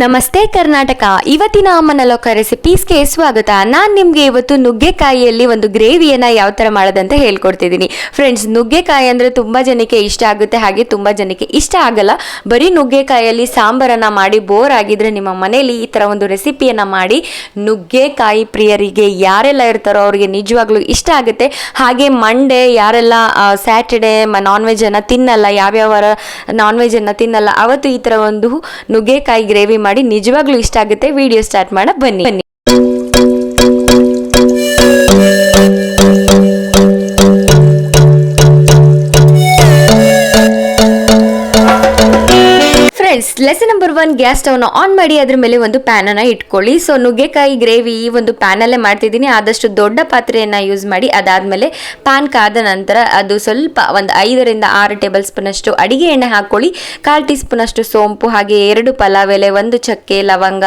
ನಮಸ್ತೆ ಕರ್ನಾಟಕ. ಇವತ್ತಿನ ಅಮ್ಮನ ಲೋಕ ರೆಸಿಪೀಸ್ಗೆ ಸ್ವಾಗತ. ನಾನು ನಿಮಗೆ ಇವತ್ತು ನುಗ್ಗೆಕಾಯಿಯಲ್ಲಿ ಒಂದು ಗ್ರೇವಿಯನ್ನು ಯಾವ ಥರ ಮಾಡೋದಂತ ಹೇಳ್ಕೊಡ್ತಿದ್ದೀನಿ. ಫ್ರೆಂಡ್ಸ್, ನುಗ್ಗೆಕಾಯಿ ಅಂದರೆ ತುಂಬ ಜನಕ್ಕೆ ಇಷ್ಟ ಆಗುತ್ತೆ, ಹಾಗೆ ತುಂಬ ಜನಕ್ಕೆ ಇಷ್ಟ ಆಗಲ್ಲ. ಬರೀ ನುಗ್ಗೆಕಾಯಿಯಲ್ಲಿ ಸಾಂಬಾರನ್ನು ಮಾಡಿ ಬೋರ್ ಆಗಿದ್ರೆ ನಿಮ್ಮ ಮನೆಯಲ್ಲಿ ಈ ಥರ ಒಂದು ರೆಸಿಪಿಯನ್ನು ಮಾಡಿ ನುಗ್ಗೆಕಾಯಿ ಪ್ರಿಯರಿಗೆ ಯಾರೆಲ್ಲ ಇರ್ತಾರೋ ಅವ್ರಿಗೆ ನಿಜವಾಗ್ಲೂ ಇಷ್ಟ ಆಗುತ್ತೆ. ಹಾಗೆ ಮಂಡೇ ಯಾರೆಲ್ಲ ಸ್ಯಾಟರ್ಡೇ ನಾನ್ ವೆಜ್ಜನ್ನು ತಿನ್ನಲ್ಲ, ಯಾವ್ಯಾವ ನಾನ್ ವೆಜ್ಜನ್ನು ತಿನ್ನಲ್ಲ, ಅವತ್ತು ಈ ಥರ ಒಂದು ನುಗ್ಗೆಕಾಯಿ ಗ್ರೇವಿ ಮಾಡಿ ನಿಜವಾಗ್ಲೂ ಇಷ್ಟ ಆಗುತ್ತೆ. ವಿಡಿಯೋ ಸ್ಟಾರ್ಟ್ ಮಾಡ ಬನ್ನಿ. ಲೆಸನ್ ನಂಬರ್ 1, ಗ್ಯಾಸ್ ಸ್ಟವ್ನ ಆನ್ ಮಾಡಿ ಅದ್ರ ಮೇಲೆ ಒಂದು ಪ್ಯಾನ್ ಅನ್ನ ಇಟ್ಕೊಳ್ಳಿ. ಸೊ ನುಗ್ಗೆಕಾಯಿ ಗ್ರೇವಿ ಈ ಒಂದು ಪ್ಯಾನ್ ಅಲ್ಲೇ ಮಾಡ್ತಿದ್ದೀನಿ. ಆದಷ್ಟು ದೊಡ್ಡ ಪಾತ್ರೆಯನ್ನ ಯೂಸ್ ಮಾಡಿ. ಅದಾದ್ಮೇಲೆ ಪ್ಯಾನ್ ಕಾದ ನಂತರ ಅದು ಸ್ವಲ್ಪ ಒಂದು 5 ರಿಂದ 6 ಟೇಬಲ್ ಸ್ಪೂನ್ ಅಷ್ಟು ಅಡಿಗೆ ಎಣ್ಣೆ ಹಾಕೊಳ್ಳಿ. 1/4 ಟೀ ಸ್ಪೂನ್ ಅಷ್ಟು ಸೋಂಪು, ಹಾಗೆ 2 ಪಲಾವ್ ಎಲೆ, 1 ಚಕ್ಕೆ ಲವಂಗ,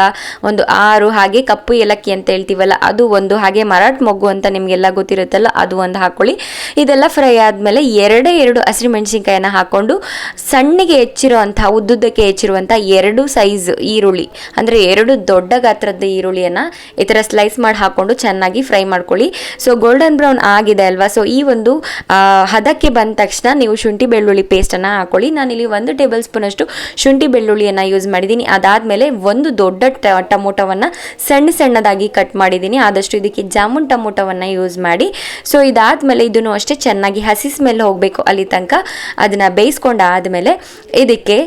1 6 ಹಾಗೆ ಕಪ್ಪು ಏಲಕ್ಕಿ ಅಂತ ಹೇಳ್ತೀವಲ್ಲ ಅದು 1, ಹಾಗೆ ಮರಾಠ ಮೊಗ್ಗು ಅಂತ ನಿಮ್ಗೆಲ್ಲ ಗೊತ್ತಿರುತ್ತಲ್ಲ ಅದು 1 ಹಾಕೊಳ್ಳಿ. ಇದೆಲ್ಲ ಫ್ರೈ ಆದ್ಮೇಲೆ 2 ಹಸಿಮೆಣಸಿನ್ಕಾಯಿನ ಹಾಕೊಂಡು ಸಣ್ಣಗೆ ಹೆಚ್ಚಿರುವಂತಹ ಉದ್ದುದ್ದಕ್ಕೆ ಹೆಚ್ಚಿರುವಂತಹ 2 ಸೈಜ್ ಈರುಳ್ಳಿ ಅಂದ್ರೆ 2 ದೊಡ್ಡ ಗಾತ್ರದ ಈರುಳ್ಳಿಯನ್ನ ಈ ತರ ಸ್ಲೈಸ್ ಮಾಡಿ ಹಾಕೊಂಡು ಚೆನ್ನಾಗಿ ಫ್ರೈ ಮಾಡ್ಕೊಳ್ಳಿ. ಸೊ ಗೋಲ್ಡನ್ ಬ್ರೌನ್ ಆಗಿದೆ ಅಲ್ವಾ. ಸೊ ಈ ಒಂದು ಹದಕ್ಕೆ ಬಂದ ತಕ್ಷಣ ನೀವು ಶುಂಠಿ ಬೆಳ್ಳುಳ್ಳಿ ಪೇಸ್ಟ್ ಅನ್ನ ಹಾಕೊಳ್ಳಿ. ನಾನಿಲ್ಲಿ 1 ಟೇಬಲ್ ಸ್ಪೂನ್ ಅಷ್ಟು ಶುಂಠಿ ಬೆಳ್ಳುಳ್ಳಿಯನ್ನ ಯೂಸ್ ಮಾಡಿದ್ದೀನಿ. ಅದಾದ್ಮೇಲೆ 1 ದೊಡ್ಡ ಟೊಮೊಟೊವನ್ನ ಸಣ್ಣದಾಗಿ ಕಟ್ ಮಾಡಿದ್ದೀನಿ. ಆದಷ್ಟು ಇದಕ್ಕೆ ಜಾಮೂನ್ ಟೊಮೊಟೊವನ್ನ ಯೂಸ್ ಮಾಡಿ. ಸೊ ಇದಾದ್ಮೇಲೆ ಇದನ್ನು ಅಷ್ಟೇ ಚೆನ್ನಾಗಿ ಹಸಿ ಸ್ಮೆಲ್ ಹೋಗ್ಬೇಕು ಅಲ್ಲಿ ತನಕ ಅದನ್ನ ಬೇಯಿಸ್ಕೊಂಡಾದ್ಮೇಲೆ ಇದಕ್ಕೆ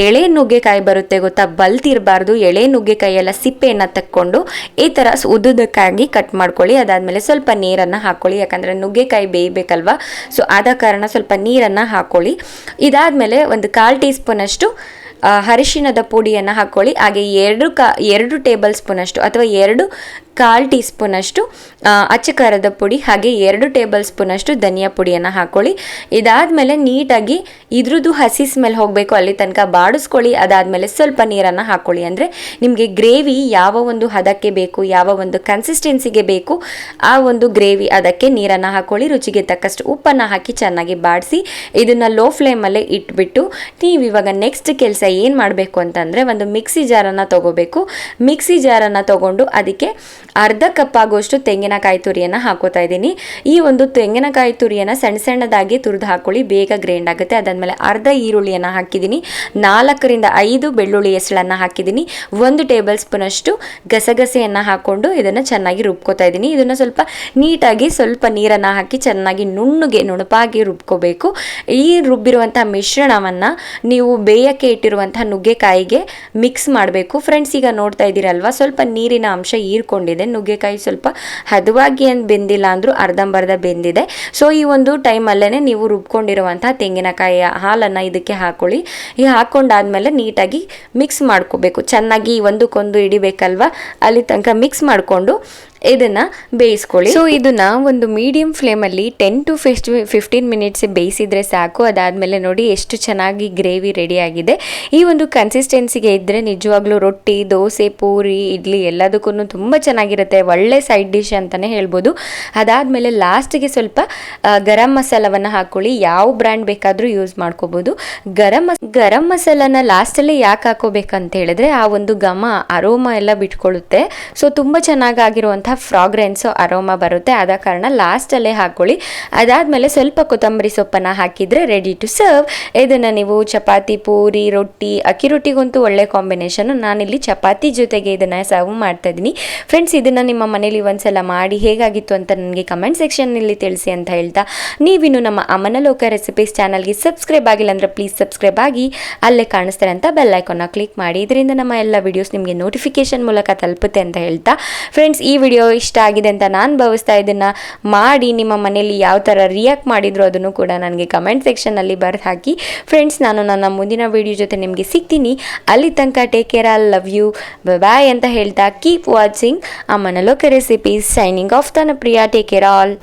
ಎಳೆ ನುಗ್ಗೆಕಾಯಿ ಬರುತ್ತೆ ಗೊತ್ತಾ, ಬಲ್ತಿರಬಾರ್ದು. ಎಳೆ ನುಗ್ಗೆಕಾಯಿ ಎಲ್ಲ ಸಿಪ್ಪೆಯನ್ನು ತಕ್ಕೊಂಡು ಈ ಥರ ಉದ್ದುದಕ್ಕಾಗಿ ಕಟ್ ಮಾಡ್ಕೊಳ್ಳಿ. ಅದಾದಮೇಲೆ ಸ್ವಲ್ಪ ನೀರನ್ನು ಹಾಕ್ಕೊಳ್ಳಿ, ಯಾಕಂದರೆ ನುಗ್ಗೆಕಾಯಿ ಬೇಯಬೇಕಲ್ವಾ. ಸೊ ಆದ ಕಾರಣ ಸ್ವಲ್ಪ ನೀರನ್ನು ಹಾಕ್ಕೊಳ್ಳಿ. ಇದಾದಮೇಲೆ 1/4 ಟೀ ಸ್ಪೂನ್ ಅಷ್ಟು ಅರಿಶಿಣದ ಪುಡಿಯನ್ನು ಹಾಕ್ಕೊಳ್ಳಿ. ಹಾಗೆ 2 ಟೇಬಲ್ ಸ್ಪೂನ್ ಅಷ್ಟು ಅಥವಾ 2/4 ಟೀ ಸ್ಪೂನ್ ಅಷ್ಟು ಅಚ್ಚ ಖಾರದ ಪುಡಿ, ಹಾಗೆ 2 ಟೇಬಲ್ ಸ್ಪೂನ್ ಅಷ್ಟು ಧನಿಯಾ ಪುಡಿಯನ್ನು ಹಾಕ್ಕೊಳ್ಳಿ. ಇದಾದಮೇಲೆ ನೀಟಾಗಿ ಇದ್ರದ್ದು ಹಸಿ ಸ್ಮೆಲ್ ಹೋಗಬೇಕು ಅಲ್ಲಿ ತನಕ ಬಾಡಿಸ್ಕೊಳ್ಳಿ. ಅದಾದಮೇಲೆ ಸ್ವಲ್ಪ ನೀರನ್ನು ಹಾಕ್ಕೊಳ್ಳಿ. ಅಂದರೆ ನಿಮಗೆ ಗ್ರೇವಿ ಯಾವ ಒಂದು ಹದಕ್ಕೆ ಬೇಕು, ಯಾವ ಒಂದು ಕನ್ಸಿಸ್ಟೆನ್ಸಿಗೆ ಬೇಕು ಆ ಒಂದು ಗ್ರೇವಿ ಅದಕ್ಕೆ ನೀರನ್ನು ಹಾಕ್ಕೊಳ್ಳಿ. ರುಚಿಗೆ ತಕ್ಕಷ್ಟು ಉಪ್ಪನ್ನು ಹಾಕಿ ಚೆನ್ನಾಗಿ ಬಾಡಿಸಿ ಇದನ್ನು ಲೋ ಫ್ಲೇಮಲ್ಲೇ ಇಟ್ಬಿಟ್ಟು ನೀವು ಇವಾಗ ನೆಕ್ಸ್ಟ್ ಕೆಲಸ ಏನು ಮಾಡಬೇಕು ಅಂತಂದರೆ ಒಂದು ಮಿಕ್ಸಿ ಜಾರನ್ನು ತೊಗೋಬೇಕು. ಮಿಕ್ಸಿ ಜಾರನ್ನು ತೊಗೊಂಡು ಅದಕ್ಕೆ ಅರ್ಧ ಕಪ್ ಆಗುವಷ್ಟು ತೆಂಗಿನಕಾಯಿ ತುರಿಯನ್ನು ಹಾಕೋತಾ ಇದ್ದೀನಿ. ಈ ಒಂದು ತೆಂಗಿನಕಾಯಿ ತುರಿಯನ್ನು ಸಣ್ಣದಾಗಿ ತುರಿದು ಹಾಕೊಳ್ಳಿ, ಬೇಗ ಗ್ರೈಂಡ್ ಆಗುತ್ತೆ. ಅದಾದಮೇಲೆ ಅರ್ಧ ಈರುಳ್ಳಿಯನ್ನು ಹಾಕಿದ್ದೀನಿ, 4 ರಿಂದ 5 ಬೆಳ್ಳುಳ್ಳಿ ಹೆಸಳನ್ನು ಹಾಕಿದ್ದೀನಿ, 1 ಟೇಬಲ್ ಸ್ಪೂನ್ ಅಷ್ಟು ಗಸಗಸೆಯನ್ನು ಹಾಕ್ಕೊಂಡು ಇದನ್ನು ಚೆನ್ನಾಗಿ ರುಬ್ಕೋತಾ ಇದ್ದೀನಿ. ಇದನ್ನು ಸ್ವಲ್ಪ ನೀಟಾಗಿ ಸ್ವಲ್ಪ ನೀರನ್ನು ಹಾಕಿ ಚೆನ್ನಾಗಿ ನುಣುಪಾಗಿ ರುಬ್ಕೋಬೇಕು. ಈ ರುಬ್ಬಿರುವಂತಹ ಮಿಶ್ರಣವನ್ನು ನೀವು ಬೇಯಕ್ಕೆ ಇಟ್ಟಿರುವಂತಹ ನುಗ್ಗೆಕಾಯಿಗೆ ಮಿಕ್ಸ್ ಮಾಡಬೇಕು. ಫ್ರೆಂಡ್ಸ್, ಈಗ ನೋಡ್ತಾ ಇದ್ದೀರಲ್ವಾ, ಸ್ವಲ್ಪ ನೀರಿನ ಅಂಶ ಹೀರ್ಕೊಂಡಿದೆ. ನುಗ್ಗೆಕಾಯಿ ಸ್ವಲ್ಪ ಹದವಾಗಿ ಏನು ಬೆಂದಿಲ್ಲ ಅಂದ್ರೂ ಅರ್ಧಂಬರ್ಧ ಬೆಂದಿದೆ. ಸೊ ಈ ಒಂದು ಟೈಮಲ್ಲೇ ನೀವು ರುಬ್ಕೊಂಡಿರುವಂತಹ ತೆಂಗಿನಕಾಯಿಯ ಹಾಲನ್ನು ಇದಕ್ಕೆ ಹಾಕೊಳ್ಳಿ. ಈ ಹಾಕೊಂಡಾದ್ಮೇಲೆ ನೀಟಾಗಿ ಮಿಕ್ಸ್ ಮಾಡ್ಕೋಬೇಕು. ಚೆನ್ನಾಗಿ ಒಂದಕ್ಕೊಂದು ಹಿಡಿಬೇಕಲ್ವಾ, ಅಲ್ಲಿ ತನಕ ಮಿಕ್ಸ್ ಮಾಡಿಕೊಂಡು ಇದನ್ನು ಬೇಯಿಸ್ಕೊಳ್ಳಿ. ಸೊ ಇದನ್ನ ಒಂದು ಮೀಡಿಯಂ ಫ್ಲೇಮಲ್ಲಿ 10 to 15 ಮಿನಿಟ್ಸ್ ಬೇಯಿಸಿದ್ರೆ ಸಾಕು. ಅದಾದಮೇಲೆ ನೋಡಿ ಎಷ್ಟು ಚೆನ್ನಾಗಿ ಗ್ರೇವಿ ರೆಡಿ ಆಗಿದೆ. ಈ ಒಂದು ಕನ್ಸಿಸ್ಟೆನ್ಸಿಗೆ ಇದ್ದರೆ ನಿಜವಾಗ್ಲೂ ರೊಟ್ಟಿ, ದೋಸೆ, ಪೂರಿ, ಇಡ್ಲಿ ಎಲ್ಲದಕ್ಕೂ ತುಂಬ ಚೆನ್ನಾಗಿರುತ್ತೆ. ಒಳ್ಳೆ ಸೈಡ್ ಡಿಶ್ ಅಂತಲೇ ಹೇಳ್ಬೋದು. ಅದಾದಮೇಲೆ ಲಾಸ್ಟಿಗೆ ಸ್ವಲ್ಪ ಗರಂ ಮಸಾಲವನ್ನು ಹಾಕ್ಕೊಳ್ಳಿ. ಯಾವ ಬ್ರ್ಯಾಂಡ್ ಬೇಕಾದರೂ ಯೂಸ್ ಮಾಡ್ಕೋಬೋದು. ಗರಂ ಮಸಾಲನ ಲಾಸ್ಟಲ್ಲಿ ಯಾಕೆ ಹಾಕೋಬೇಕಂತ ಹೇಳಿದ್ರೆ ಆ ಒಂದು ಘಮ ಅರೋಮ ಎಲ್ಲ ಬಿಟ್ಕೊಳ್ಳುತ್ತೆ. ಸೊ ತುಂಬ ಚೆನ್ನಾಗಿರುವಂಥ ಫ್ರಾಗ್ರೆನ್ಸು ಅರೋಮಾ ಬರುತ್ತೆ. ಆದ ಕಾರಣ ಲಾಸ್ಟಲ್ಲೇ ಹಾಕ್ಕೊಳ್ಳಿ. ಅದಾದಮೇಲೆ ಸ್ವಲ್ಪ ಕೊತ್ತಂಬರಿ ಸೊಪ್ಪನ್ನು ಹಾಕಿದರೆ ರೆಡಿ ಟು ಸರ್ವ್. ಇದನ್ನು ನೀವು ಚಪಾತಿ, ಪೂರಿ, ರೊಟ್ಟಿ, ಅಕ್ಕಿ ರೊಟ್ಟಿಗಂತೂ ಒಳ್ಳೆ ಕಾಂಬಿನೇಷನ್. ನಾನಿಲ್ಲಿ ಚಪಾತಿ ಜೊತೆಗೆ ಇದನ್ನು ಸರ್ವ್ ಮಾಡ್ತಾ ಇದ್ದೀನಿ. ಫ್ರೆಂಡ್ಸ್, ಇದನ್ನು ನಿಮ್ಮ ಮನೇಲಿ ಒಂದ್ಸಲ ಮಾಡಿ ಹೇಗಾಗಿತ್ತು ಅಂತ ನನಗೆ ಕಮೆಂಟ್ ಸೆಕ್ಷನ್ನಲ್ಲಿ ತಿಳಿಸಿ ಅಂತ ಹೇಳ್ತಾ, ನೀವಿನ್ನು ನಮ್ಮ ಅಮ್ಮನ ಲೋಕ ರೆಸಿಪೀಸ್ ಚಾನಲ್ಗೆ ಸಬ್ಸ್ಕ್ರೈಬ್ ಆಗಿಲ್ಲ ಅಂದರೆ ಪ್ಲೀಸ್ ಸಬ್ಸ್ಕ್ರೈಬ್ ಆಗಿ ಅಲ್ಲೇ ಕಾಣಿಸ್ತಾರೆ ಅಂತ ಬೆಲ್ ಐಕಾನ್ನ ಕ್ಲಿಕ್ ಮಾಡಿ. ಇದರಿಂದ ನಮ್ಮ ಎಲ್ಲ ವಿಡಿಯೋಸ್ ನಿಮಗೆ ನೋಟಿಫಿಕೇಶನ್ ಮೂಲಕ ತಲುಪುತ್ತೆ ಅಂತ ಹೇಳ್ತಾ, ಫ್ರೆಂಡ್ಸ್ ಈ ವಿಡಿಯೋ ಇಷ್ಟ ಆಗಿದೆ ಅಂತ ನಾನು ಭಾವಿಸ್ತಾ. ಇದನ್ನು ಮಾಡಿ ನಿಮ್ಮ ಮನೆಯಲ್ಲಿ ಯಾವ ಥರ ರಿಯಾಕ್ಟ್ ಮಾಡಿದ್ರು ಅದನ್ನು ಕೂಡ ನನಗೆ ಕಮೆಂಟ್ ಸೆಕ್ಷನ್ನಲ್ಲಿ ಬರೆದು ಹಾಕಿ. ಫ್ರೆಂಡ್ಸ್, ನಾನು ನನ್ನ ಮುಂದಿನ ವಿಡಿಯೋ ಜೊತೆ ನಿಮಗೆ ಸಿಗ್ತೀನಿ. ಅಲ್ಲಿ ತನಕ take care, I love you, bye ಅಂತ ಹೇಳ್ತಾ ಕೀಪ್ ವಾಚಿಂಗ್ ಅಮ್ಮನ ಲೋಕ ರೆಸಿಪೀಸ್. ಸೈನಿಂಗ್ ಆಫ್ ತನ ಪ್ರಿಯಾ. Take care all.